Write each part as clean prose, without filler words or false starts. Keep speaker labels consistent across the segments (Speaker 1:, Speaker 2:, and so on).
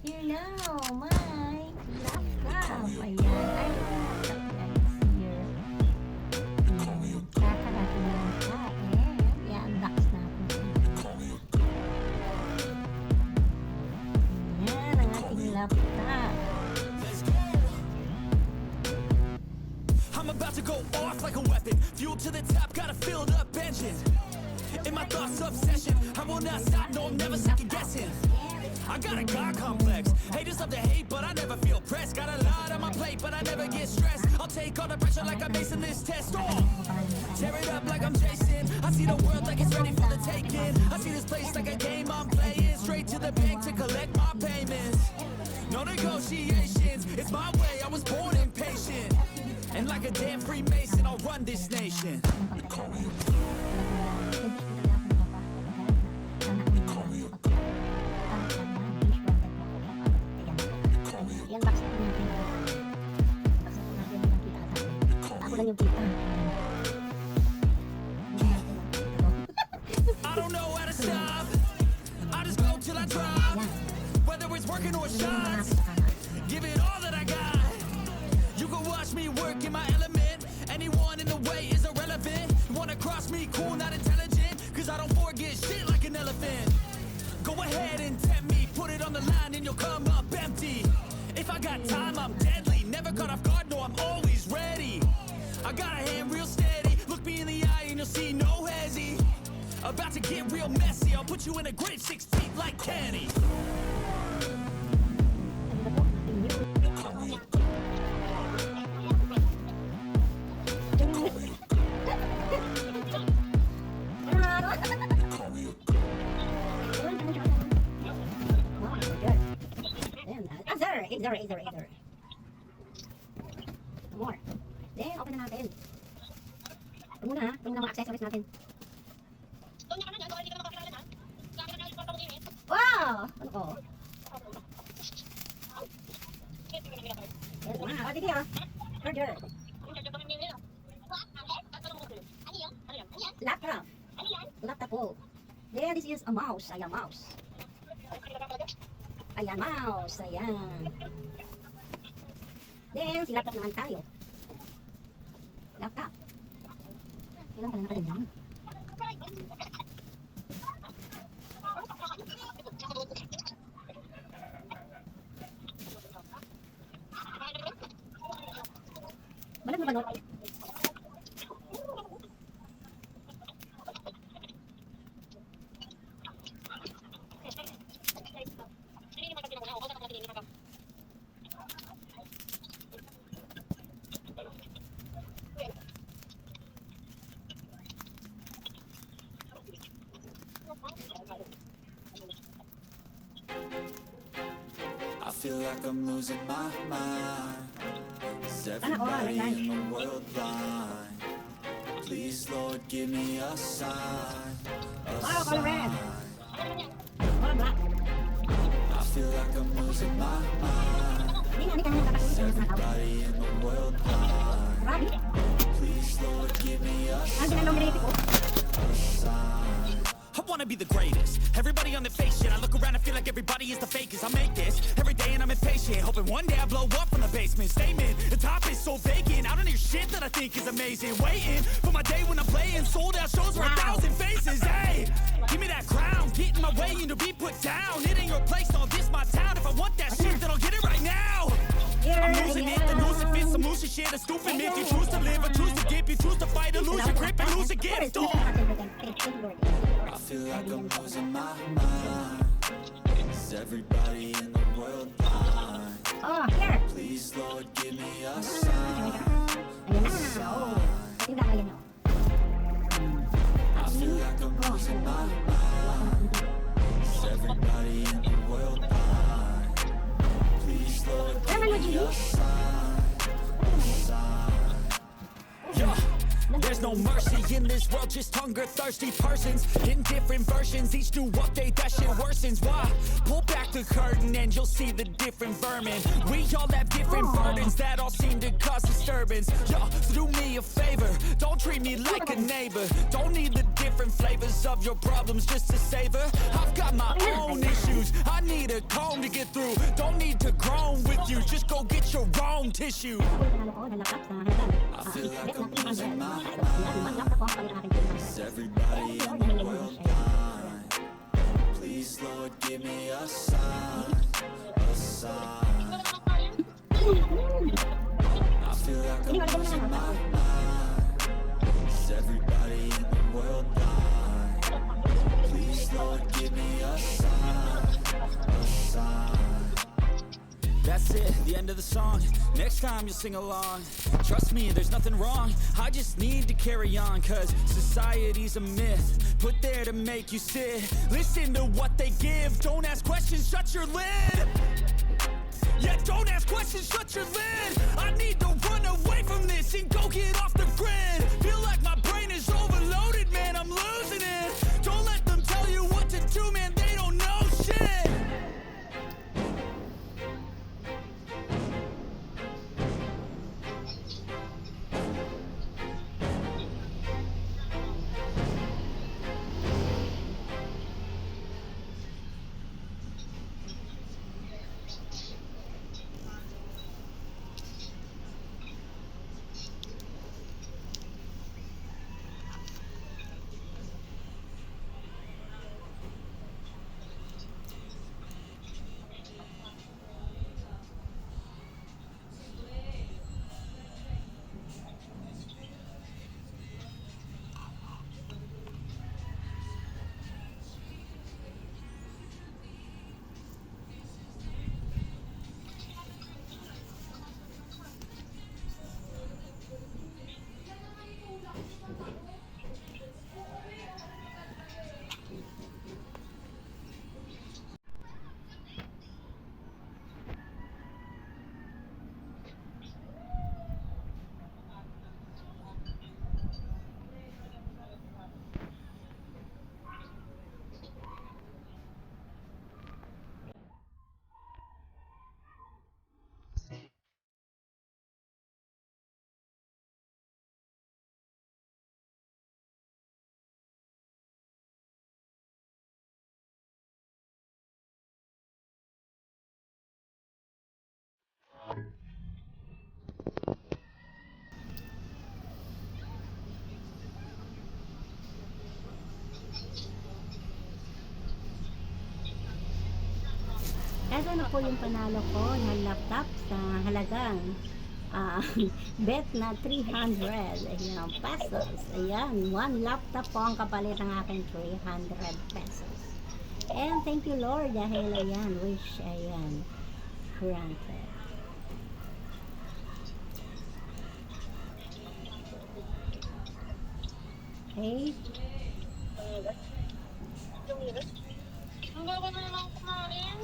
Speaker 1: Here now, my laptop. Ayan. Ay, laptop guys. Here. Kaka natin yung kain. I-unbox natin. Ayan ang ating laptop.
Speaker 2: I'm about to go off like a weapon. Fuel to the top, got a filled up engine. In my thoughts, obsession. I will not stop, no, I'm never second guessing. I got a God complex. Haters love to hate, but I never feel pressed. Got a lot on my plate, but I never get stressed. I'll take all the pressure like I'm acing this test. Oh, tear it up like I'm Jason. I see the world like it's ready for the taking. I see this place like a game I'm playing. Straight to the bank to collect my payments. No negotiations, it's my way, I was born impatient. And like a damn Freemason, I'll run this nation.
Speaker 1: I-unbox natin. Unbox natin yung kita sa ako lang yung kita.
Speaker 2: I don't know how to stop. I just go till I drop. Whether it's working or shots, give it all that I got. You can watch me work in my element. Anyone in the way is irrelevant. You wanna cross me, cool, not intelligent. Cause I don't forget shit like an elephant. Go ahead and tempt me, put it on the line and you'll come up empty. If I got time, I'm deadly. Never caught off guard, no, I'm always ready. I got a hand real steady. Look me in the eye and you'll see no hezzy. About to get real messy. I'll put you in a grave 6 feet like Kenny.
Speaker 1: Either. More. Then, open na natin. Ito muna ha. Ito muna mga accessories natin. Wow! Ano ko? Wow, dito ha. Burger. Laptop. Laptop po. Then, this is a mouse. Ayan, mouse. Ayan, mouse. Ayan. Then, si laptop naman tayo. Laptop. Kailan pala nakaganyan? Balag mo ba, no?
Speaker 2: I feel like I'm losing my mind. Is everybody in the world blind? Please, Lord, give me a sign. A sign. I feel like I'm losing my mind. Is everybody in the world blind? Please, Lord, give me a sign. I wanna be the greatest. Everybody on the fake shit. I look around and feel like everybody is the fakest. I make this every day and I'm impatient, hoping one day I blow up from the basement. Statement, the top is so vacant. I don't hear shit that I think is amazing. Waiting for my day when I'm playing sold out shows for 1,000 faces. Hey, give me that crown, get in my way and to be put down. It ain't your place, no, this my town. If I want that shit, then I'll get it right now. I'm losing it, the noose it fits, some loose shit, a stupid myth. You choose to live or choose to dip, you choose to fight or lose your grip and lose a gift. I feel like I'm losing my mind. Is everybody in the world blind?
Speaker 1: Oh, here.
Speaker 2: Please, Lord, give me a sign.
Speaker 1: Ayan na. Oo. Tingnan kayo nyo.
Speaker 2: I feel like I'm losing my mind. Is everybody in the world blind? Please, Lord, give me a sign. Yeah. There's no mercy in this world, just hunger-thirsty persons in different versions. Each new update, that shit worsens. Why? Pull back the curtain and you'll see the different vermin. We all have different burdens that all seem to cause disturbance. Yo, so do me a favor, don't treat me like a neighbor. Don't need the different flavors of your problems just to savor. I've got my own issues, I need a comb to get through. Don't need to groan with you, just go get your own tissue. I feel like I'm losing my mind. Is everybody in the world blind? Please, Lord, give me a sign, a sign. I feel like I'm losing my mind. Is everybody in the world blind? Please, Lord, give me a sign, a sign. That's it, the end of the song. Next time you'll sing along. Trust me, there's nothing wrong. I just need to carry on, cause society's a myth put there to make you sit. Listen to what they give. Don't ask questions, shut your lid. Yeah, don't ask questions, shut your lid. I need to run away from this and go get off the grid. Feel like my brain is overloaded, man, I'm losing it. Don't let them tell you what to do, man, they don't know shit.
Speaker 1: Ito na po yung panalo ko na laptop sa halagang bet na 300 ayan, pesos. Ayan, one laptop po ang kapalit ng aking 300 pesos. And thank you Lord dahil ayan, wish ayan, granted. Okay.
Speaker 3: Ang gawa na naman kumain.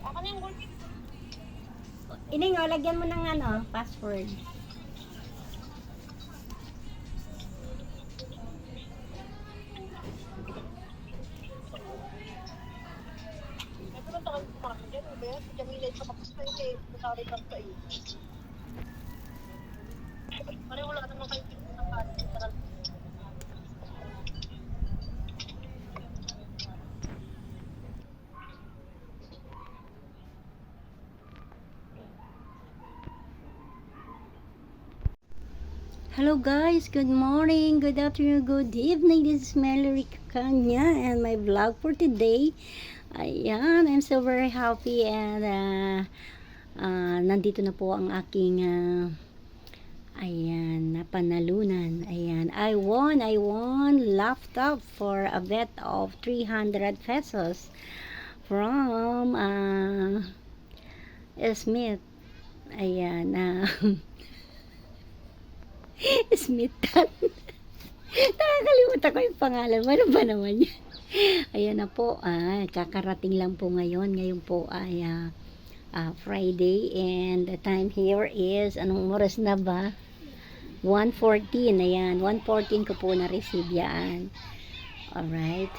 Speaker 3: Ako na yung gold.
Speaker 1: Ining, lagyan mo ng password.
Speaker 3: Ito na takal kumain dyan. Ano ba yan? Si Jamila ito kapos na yun eh. Masari ka sa iyo. Pareho wala naman kayo ng kanin.
Speaker 1: Hello guys, good morning, good afternoon, good evening. This is Mellie Recaña and my vlog for today. Ayan, I'm so very happy and nandito na po ang aking ayan, napanalunan. Ayan, I won laptop for a bet of 300 pesos from Smith. Ayan, Smithan. Nakakalimutan ko yung pangalan. Ano ba naman yan? Ayan na po. Kakarating lang po ngayon. Ngayon po ay Friday and the time here is, anong oras na ba? 1:14. Ayan. 1:14 ko po na-receive yan. Alright.